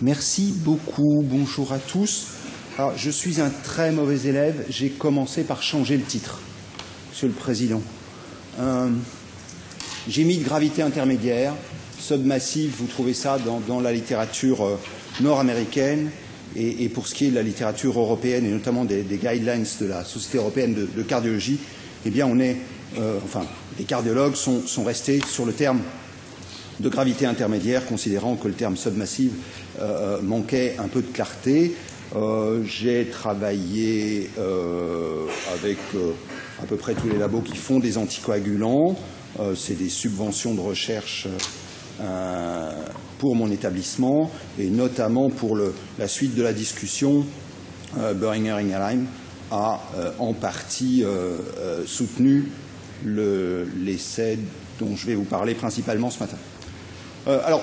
Merci beaucoup. Bonjour à tous. Alors, je suis un très mauvais élève. J'ai commencé par changer le titre, Monsieur le Président. J'ai mis de gravité intermédiaire, submassive. Vous trouvez ça dans la littérature nord-américaine. Et pour ce qui est de la littérature européenne, et notamment des guidelines de la Société européenne de cardiologie, eh bien, les cardiologues sont restés sur le terme de gravité intermédiaire, considérant que le terme submassive manquait un peu de clarté. J'ai travaillé avec à peu près tous les labos qui font des anticoagulants. C'est des subventions de recherche pour mon établissement, et notamment pour la suite de la discussion, Boehringer Ingelheim a en partie soutenu l'essai dont je vais vous parler principalement ce matin. Alors,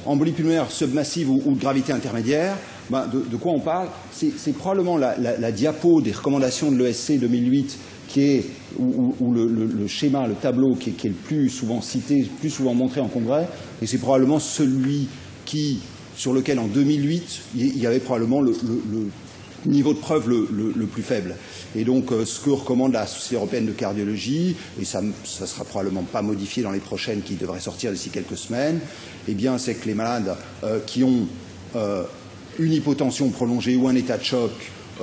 embolie pulmonaire submassive ou de gravité intermédiaire, de quoi on parle? C'est probablement la diapo des recommandations de l'ESC 2008 qui est, où le schéma, le tableau qui est le plus souvent cité, le plus souvent montré en congrès, et c'est probablement celui sur lequel en 2008 il y avait probablement le niveau de preuve le plus faible. Et donc, ce que recommande la Société européenne de cardiologie, et ça ne sera probablement pas modifié dans les prochaines qui devraient sortir d'ici quelques semaines, eh bien, c'est que les malades qui ont une hypotension prolongée ou un état de choc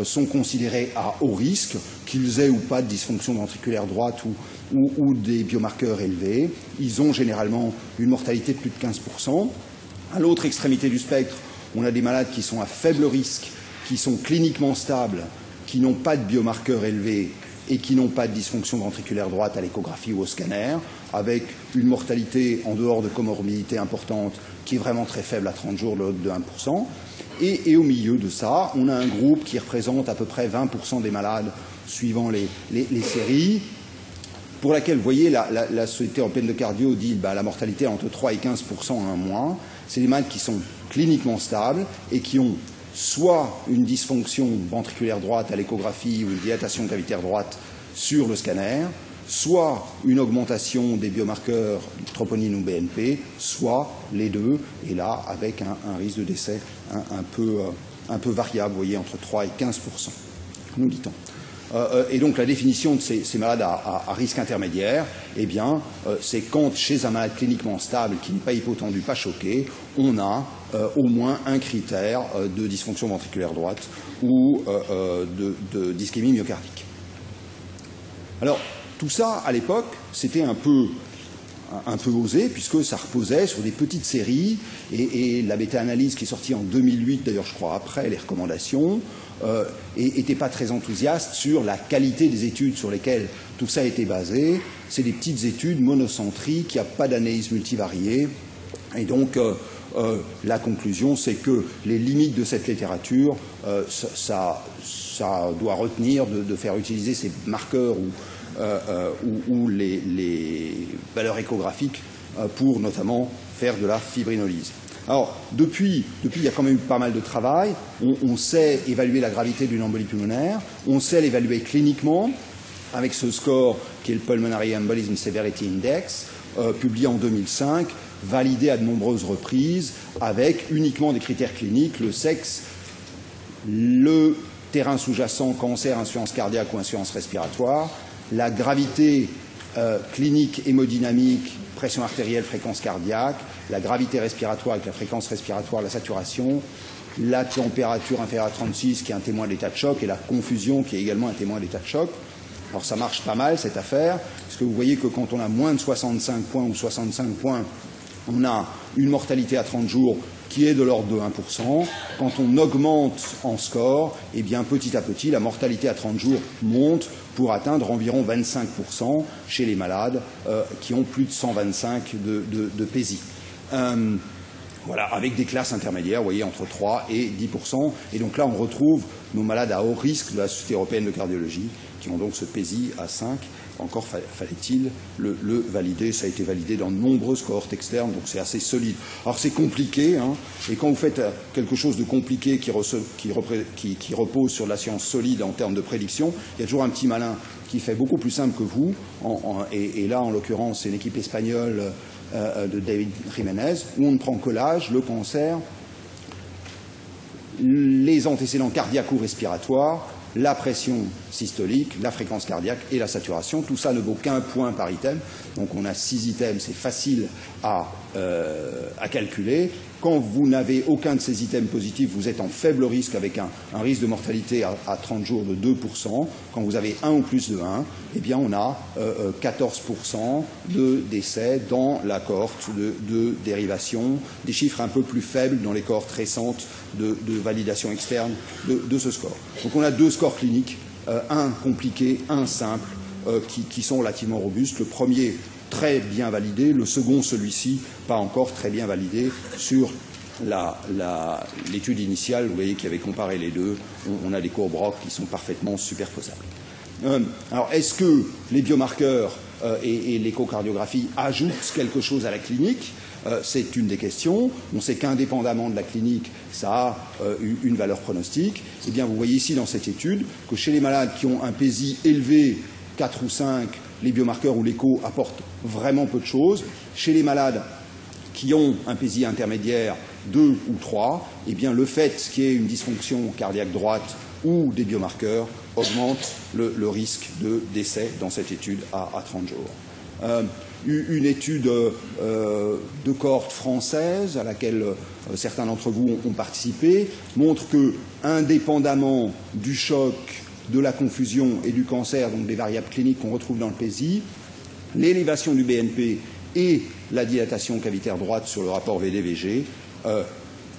sont considérés à haut risque, qu'ils aient ou pas de dysfonction ventriculaire droite ou des biomarqueurs élevés. Ils ont généralement une mortalité de plus de 15%. À l'autre extrémité du spectre, on a des malades qui sont à faible risque, qui sont cliniquement stables, qui n'ont pas de biomarqueurs élevés et qui n'ont pas de dysfonction ventriculaire droite à l'échographie ou au scanner, avec une mortalité en dehors de comorbidité importante qui est vraiment très faible à 30 jours, de l'ordre de 1%. Et au milieu de ça, on a un groupe qui représente à peu près 20% des malades suivant les séries, pour laquelle, vous voyez, la Société européenne de cardio dit la mortalité entre 3 et 15% en un mois. C'est des malades qui sont cliniquement stables et qui ont soit une dysfonction ventriculaire droite à l'échographie ou une dilatation gravitaire droite sur le scanner, soit une augmentation des biomarqueurs troponine ou BNP, soit les deux, et là avec un risque de décès un peu variable, vous voyez, entre 3 et 15%, nous dit-on. Et donc la définition de ces malades à risque intermédiaire, eh bien, c'est quand chez un malade cliniquement stable qui n'est pas hypotendu, pas choqué, on a au moins un critère de dysfonction ventriculaire droite ou d'ischémie myocardique. Alors, tout ça, à l'époque, c'était un peu osé, puisque ça reposait sur des petites séries, et la méta-analyse qui est sortie en 2008, d'ailleurs je crois après les recommandations, n'était pas très enthousiaste sur la qualité des études sur lesquelles tout ça était basé. C'est des petites études monocentriques, il n'y a pas d'analyse multivariée, et donc la conclusion, c'est que les limites de cette littérature, ça doit retenir de faire utiliser ces marqueurs ou les valeurs échographiques pour notamment faire de la fibrinolyse. Alors, depuis, il y a quand même eu pas mal de travail. On sait évaluer la gravité d'une embolie pulmonaire, on sait l'évaluer cliniquement avec ce score qui est le Pulmonary Embolism Severity Index, publié en 2005, validé à de nombreuses reprises, avec uniquement des critères cliniques, le sexe, le terrain sous-jacent, cancer, insuffisance cardiaque ou insuffisance respiratoire, la gravité clinique hémodynamique, pression artérielle, fréquence cardiaque, la gravité respiratoire avec la fréquence respiratoire, la saturation, la température inférieure à 36 qui est un témoin d'état de choc et la confusion qui est également un témoin d'état de choc. Alors ça marche pas mal cette affaire, parce que vous voyez que quand on a moins de 65 points ou 65 points, on a une mortalité à 30 jours qui est de l'ordre de 1%. Quand on augmente en score, eh bien petit à petit, la mortalité à 30 jours monte pour atteindre environ 25% chez les malades qui ont plus de 125 de PESI. Voilà, avec des classes intermédiaires, vous voyez, entre 3 et 10%. Et donc là, on retrouve nos malades à haut risque de la Société européenne de cardiologie, qui ont donc ce PESI à 5. Encore fallait-il le valider. Ça a été validé dans de nombreuses cohortes externes, donc c'est assez solide. Alors c'est compliqué, hein, et quand vous faites quelque chose de compliqué qui repose sur la science solide en termes de prédiction, il y a toujours un petit malin qui fait beaucoup plus simple que vous. Et là, en l'occurrence, c'est une équipe espagnole de David Jiménez, où on ne prend que l'âge, le cancer, les antécédents cardiaques ou respiratoires, la pression systolique, la fréquence cardiaque et la saturation. Tout ça ne vaut qu'un point par item. Donc on a 6 items, c'est facile à calculer. Quand vous n'avez aucun de ces items positifs, vous êtes en faible risque avec un risque de mortalité à 30 jours de 2%. Quand vous avez 1 ou plus de 1, eh bien on a 14% de décès dans la cohorte de dérivation, des chiffres un peu plus faibles dans les cohortes récentes de validation externe de ce score. Donc on a 2 scores cliniques, un compliqué, un simple, qui sont relativement robustes. Le premier très bien validé, le second, celui-ci, pas encore très bien validé sur l'étude initiale. Vous voyez qu'il y avait comparé les deux. On a des courbes ROC qui sont parfaitement superposables. Alors, est-ce que les biomarqueurs et l'échocardiographie ajoutent quelque chose à la clinique? C'est une des questions. On sait qu'indépendamment de la clinique, ça a une valeur pronostique. Eh bien, vous voyez ici dans cette étude que chez les malades qui ont un PESI élevé, 4 ou 5, les biomarqueurs ou l'écho apportent vraiment peu de choses. Chez les malades qui ont un PESI intermédiaire, 2 ou 3, eh bien, le fait qu'il y ait une dysfonction cardiaque droite ou des biomarqueurs augmente le risque de décès dans cette étude à 30 jours. Une étude de cohorte française à laquelle certains d'entre vous ont participé montre que, indépendamment du choc, de la confusion et du cancer, donc des variables cliniques qu'on retrouve dans le PESI, l'élévation du BNP et la dilatation cavitaire droite sur le rapport VD-VG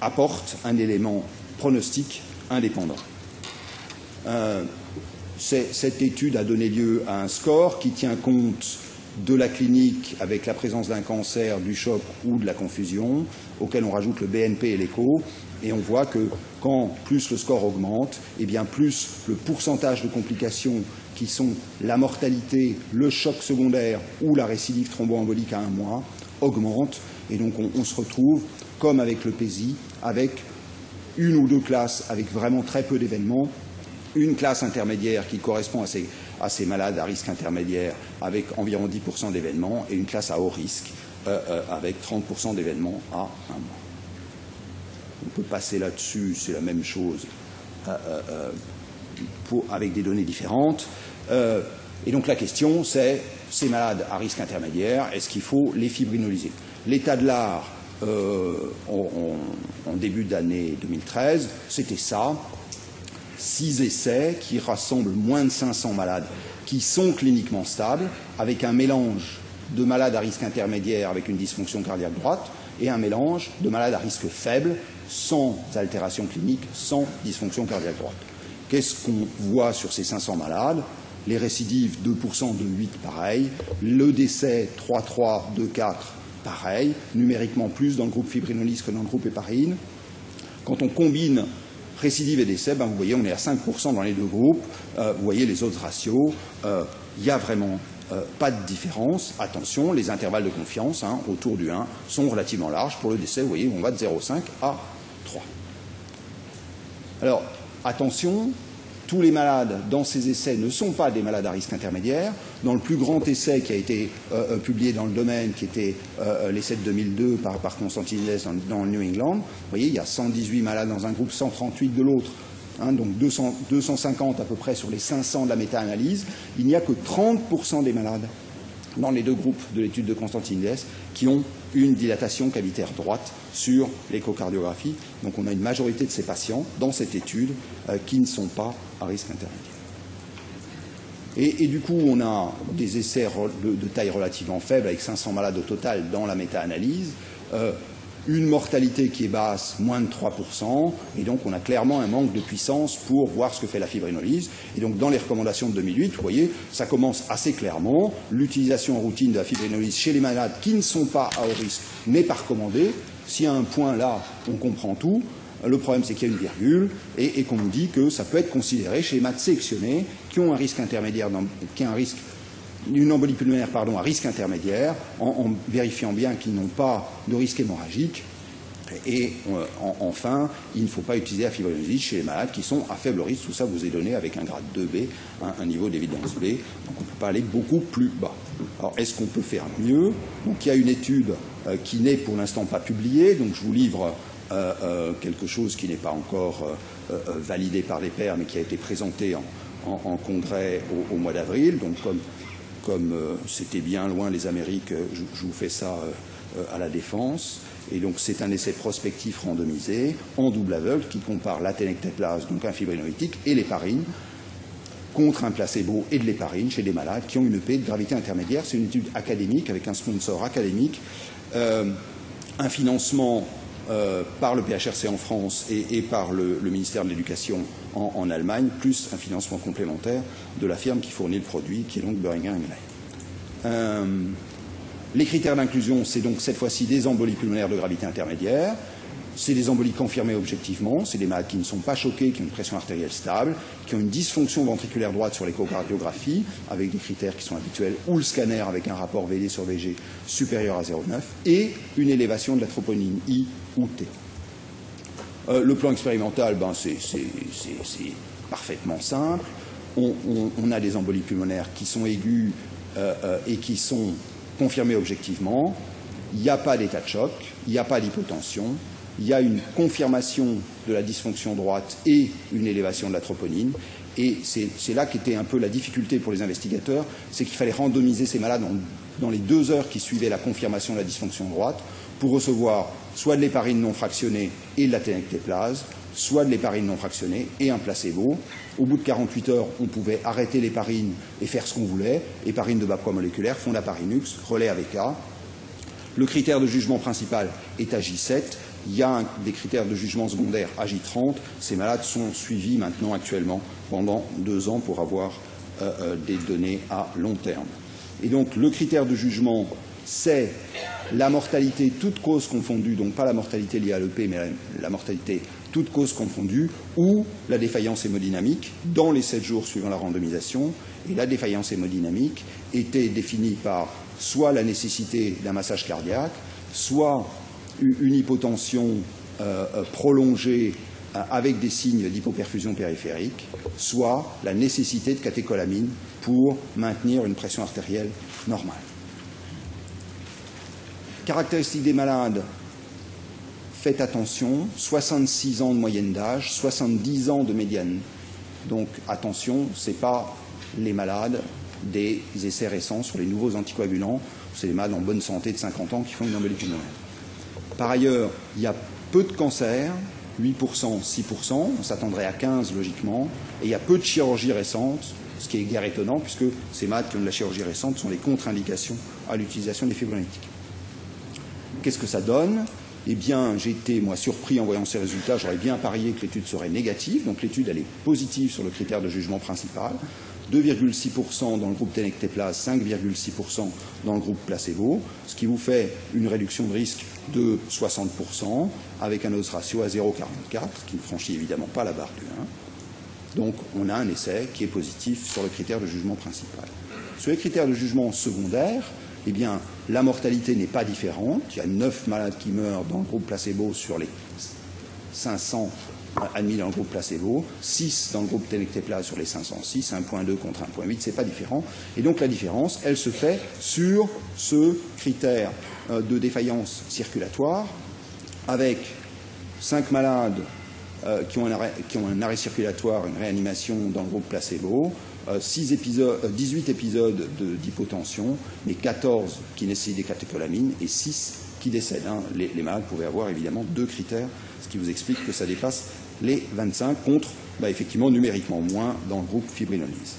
apportent un élément pronostic indépendant. Cette étude a donné lieu à un score qui tient compte de la clinique avec la présence d'un cancer, du choc ou de la confusion, auquel on rajoute le BNP et l'écho, et on voit que quand plus le score augmente, eh bien plus le pourcentage de complications qui sont la mortalité, le choc secondaire ou la récidive thromboembolique à 1 mois augmente, et donc on se retrouve, comme avec le PESI, avec une ou 2 classes avec vraiment très peu d'événements, une classe intermédiaire qui correspond à ces malades à risque intermédiaire avec environ 10% d'événements et une classe à haut risque avec 30% d'événements à 1 mois. On peut passer là-dessus, c'est la même chose avec des données différentes. Et donc la question, c'est ces malades à risque intermédiaire, est-ce qu'il faut les fibrinolyser? L'état de l'art en début d'année 2013, c'était ça. 6 essais qui rassemblent moins de 500 malades qui sont cliniquement stables, avec un mélange de malades à risque intermédiaire avec une dysfonction cardiaque droite et un mélange de malades à risque faible, sans altération clinique, sans dysfonction cardiaque droite. Qu'est-ce qu'on voit sur ces 500 malades? Les récidives, 2%, 2,8, pareil. Le décès, 3,3, 2,4, pareil. Numériquement plus dans le groupe fibrinolyse que dans le groupe héparine. Quand on combine récidive et décès, vous voyez, on est à 5% dans les deux groupes. Vous voyez les autres ratios. Il n'y a vraiment pas de différence. Attention, les intervalles de confiance autour du 1 sont relativement larges. Pour le décès, vous voyez, on va de 0,5 à 3. Alors, attention, tous les malades dans ces essais ne sont pas des malades à risque intermédiaire. Dans le plus grand essai qui a été publié dans le domaine, qui était l'essai de 2002 par Constantine dans le New England, vous voyez, il y a 118 malades dans un groupe, 138 de l'autre, donc 250 à peu près sur les 500 de la méta-analyse. Il n'y a que 30% des malades dans les deux groupes de l'étude de Constantine qui ont une dilatation cavitaire droite sur l'échocardiographie. Donc on a une majorité de ces patients dans cette étude qui ne sont pas à risque intermédiaire. Et du coup, on a des essais de taille relativement faible, avec 500 malades au total dans la méta-analyse, une mortalité qui est basse, moins de 3%, et donc on a clairement un manque de puissance pour voir ce que fait la fibrinolyse. Et donc dans les recommandations de 2008, vous voyez, ça commence assez clairement. L'utilisation en routine de la fibrinolyse chez les malades qui ne sont pas à haut risque n'est pas recommandée. S'il y a un point là, on comprend tout. Le problème, c'est qu'il y a une virgule et qu'on nous dit que ça peut être considéré chez les malades sélectionnés qui ont un risque intermédiaire, qui ont un risque, une embolie pulmonaire à risque intermédiaire, en vérifiant bien qu'ils n'ont pas de risque hémorragique. Et enfin, il ne faut pas utiliser la fibrinolyse chez les malades qui sont à faible risque. Tout ça vous est donné avec un grade 2B, un niveau d'évidence B. Donc on ne peut pas aller beaucoup plus bas. Alors est-ce qu'on peut faire mieux? Donc il y a une étude qui n'est pour l'instant pas publiée. Donc je vous livre quelque chose qui n'est pas encore validé par les pairs, mais qui a été présenté en congrès au mois d'avril. Donc comme c'était bien loin les Amériques, je vous fais ça à la Défense. Et donc c'est un essai prospectif randomisé en double aveugle qui compare la tenecteplase, donc un fibrinolytique, et l'héparine contre un placebo et de l'héparine chez des malades qui ont une EP de gravité intermédiaire. C'est une étude académique avec un sponsor académique, un financement par le PHRC en France et par le ministère de l'Éducation en Allemagne, plus un financement complémentaire de la firme qui fournit le produit, qui est donc Boehringer Ingelheim. Les critères d'inclusion, c'est donc cette fois-ci des embolies pulmonaires de gravité intermédiaire. C'est des embolies confirmées objectivement. C'est des malades qui ne sont pas choqués, qui ont une pression artérielle stable, qui ont une dysfonction ventriculaire droite sur l'échocardiographie, avec des critères qui sont habituels, ou le scanner avec un rapport VD sur VG supérieur à 0,9, et une élévation de la troponine I ou T. Le plan expérimental, c'est parfaitement simple. On a des embolies pulmonaires qui sont aiguës et qui sont confirmées objectivement. Il n'y a pas d'état de choc, il n'y a pas d'hypotension, il y a une confirmation de la dysfonction droite et une élévation de la troponine. Et c'est là qu'était un peu la difficulté pour les investigateurs, c'est qu'il fallait randomiser ces malades dans les 2 heures qui suivaient la confirmation de la dysfonction droite pour recevoir soit de l'héparine non fractionnée et de la tenecteplase, soit de l'héparine non fractionnée et un placebo. Au bout de 48 heures, on pouvait arrêter l'héparine et faire ce qu'on voulait. Héparine de bas poids moléculaire, fondaparinux, relais AVK. Le critère de jugement principal est à J7. Il y a des critères de jugement secondaire à J30. Ces malades sont suivis maintenant actuellement pendant 2 ans pour avoir des données à long terme. Et donc le critère de jugement, c'est la mortalité toute cause confondue, donc pas la mortalité liée à l'EP, mais la mortalité toute cause confondue, ou la défaillance hémodynamique dans les 7 jours suivant la randomisation. Et la défaillance hémodynamique était définie par soit la nécessité d'un massage cardiaque, soit une hypotension prolongée avec des signes d'hypoperfusion périphérique, soit la nécessité de catécholamine pour maintenir une pression artérielle normale. Caractéristiques des malades, faites attention, 66 ans de moyenne d'âge, 70 ans de médiane. Donc attention, ce n'est pas les malades des essais récents sur les nouveaux anticoagulants, c'est les malades en bonne santé de 50 ans qui font une embolie pulmonaire. Par ailleurs, il y a peu de cancers, 8%, 6%, on s'attendrait à 15% logiquement, et il y a peu de chirurgie récente, ce qui est guère étonnant puisque ces malades qui ont de la chirurgie récente sont les contre-indications à l'utilisation des fibrinolytiques. Qu'est-ce que ça donne? Eh bien, j'ai été, moi, surpris en voyant ces résultats. J'aurais bien parié que l'étude serait négative. Donc l'étude, elle est positive sur le critère de jugement principal. 2,6% dans le groupe tenecteplase, 5,6% dans le groupe placebo, ce qui vous fait une réduction de risque de 60%, avec un odds ratio à 0,44, qui ne franchit évidemment pas la barre du 1. Donc on a un essai qui est positif sur le critère de jugement principal. Sur les critères de jugement secondaire, eh bien, la mortalité n'est pas différente. Il y a 9 malades qui meurent dans le groupe placebo sur les 500 admis dans le groupe placebo, 6 dans le groupe tenecteplase sur les 506, 1,2 contre 1,8, c'est pas différent. Et donc la différence, elle se fait sur ce critère de défaillance circulatoire, avec 5 malades qui ont un arrêt circulatoire, une réanimation dans le groupe placebo, 18 épisodes d'hypotension, mais 14 qui nécessitent des catécholamines et 6 qui décèdent. Les malades pouvaient avoir évidemment 2 critères, ce qui vous explique que ça dépasse les 25 contre, effectivement, numériquement moins dans le groupe fibrinolyse.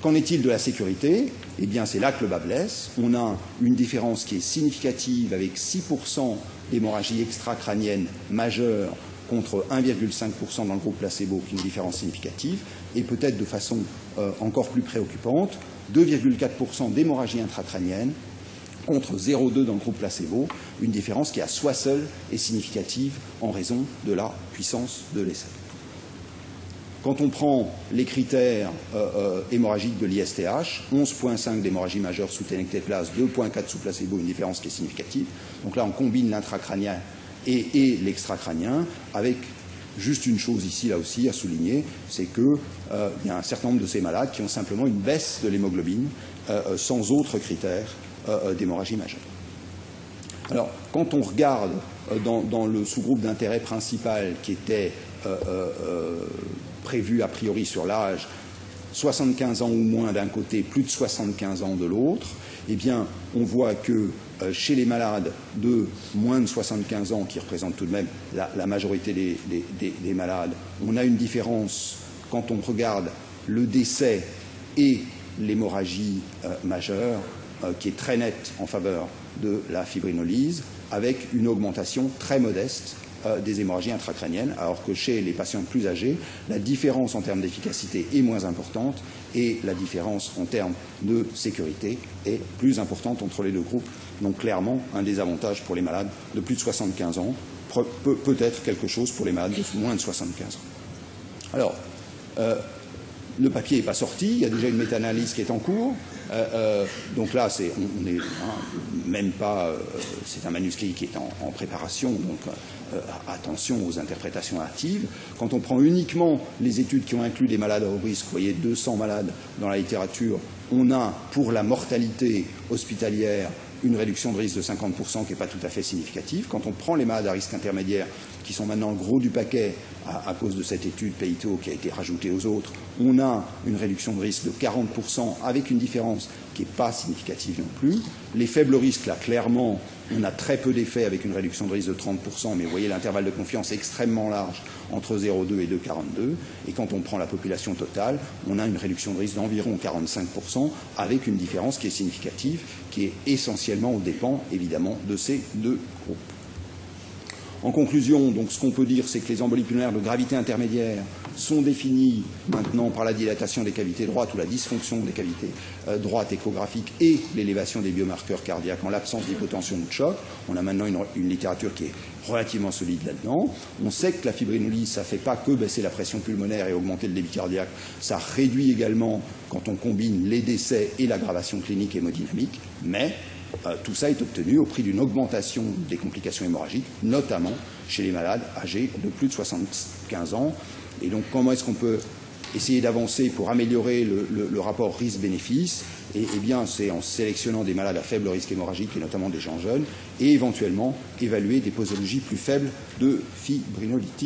Qu'en est-il de la sécurité? Eh bien, c'est là que le bas blesse. On a une différence qui est significative avec 6% d'hémorragie extracrânienne majeure contre 1,5% dans le groupe placebo, qui est une différence significative, et peut-être de façon encore plus préoccupante, 2,4% d'hémorragie intracrânienne contre 0,2 dans le groupe placebo, une différence qui à soi seule est significative en raison de la puissance de l'essai. Quand on prend les critères hémorragiques de l'ISTH, 11,5 d'hémorragie majeure sous tenecteplase, 2,4 sous placebo, une différence qui est significative. Donc là, on combine l'intracrânien et l'extracrânien, avec juste une chose ici, là aussi, à souligner, c'est qu'il y a un certain nombre de ces malades qui ont simplement une baisse de l'hémoglobine sans autre critère d'hémorragie majeure. Alors, quand on regarde dans le sous-groupe d'intérêt principal qui était prévu a priori sur l'âge, 75 ans ou moins d'un côté, plus de 75 ans de l'autre, eh bien, on voit que chez les malades de moins de 75 ans, qui représentent tout de même la majorité des malades, on a une différence quand on regarde le décès et l'hémorragie majeure qui est très nette en faveur de la fibrinolyse, avec une augmentation très modeste des hémorragies intracrâniennes, alors que chez les patients plus âgés, la différence en termes d'efficacité est moins importante et la différence en termes de sécurité est plus importante entre les deux groupes. Donc clairement, un désavantage pour les malades de plus de 75 ans, peut être quelque chose pour les malades de moins de 75 ans. Alors, le papier n'est pas sorti, il y a déjà une méta-analyse qui est en cours. Donc là, on n'est même pas. C'est un manuscrit qui est en préparation, donc attention aux interprétations hâtives. Quand on prend uniquement les études qui ont inclus des malades à haut risque, vous voyez 200 malades dans la littérature, on a pour la mortalité hospitalière une réduction de risque de 50% qui n'est pas tout à fait significative. Quand on prend les malades à risque intermédiaire, qui sont maintenant le gros du paquet à cause de cette étude PEITO qui a été rajoutée aux autres, on a une réduction de risque de 40% avec une différence qui n'est pas significative non plus. Les faibles risques, là, clairement, on a très peu d'effets avec une réduction de risque de 30%, mais vous voyez l'intervalle de confiance extrêmement large entre 0,2 et 2,42. Et quand on prend la population totale, on a une réduction de risque d'environ 45% avec une différence qui est significative, qui est essentiellement aux dépens, évidemment, de ces deux groupes. En conclusion, donc, ce qu'on peut dire, c'est que les embolies pulmonaires de gravité intermédiaire sont définies maintenant par la dilatation des cavités droites ou la dysfonction des cavités droites échographiques et l'élévation des biomarqueurs cardiaques en l'absence d'hypotension ou de choc. On a maintenant une littérature qui est relativement solide là-dedans. On sait que la fibrinolyse, ça ne fait pas que baisser la pression pulmonaire et augmenter le débit cardiaque, ça réduit également, quand on combine les décès et l'aggravation clinique hémodynamique, mais tout ça est obtenu au prix d'une augmentation des complications hémorragiques, notamment chez les malades âgés de plus de 75 ans. Et donc, comment est-ce qu'on peut essayer d'avancer pour améliorer le rapport risque-bénéfice? Eh bien, c'est en sélectionnant des malades à faible risque hémorragique, et notamment des gens jeunes, et éventuellement évaluer des posologies plus faibles de fibrinolytique.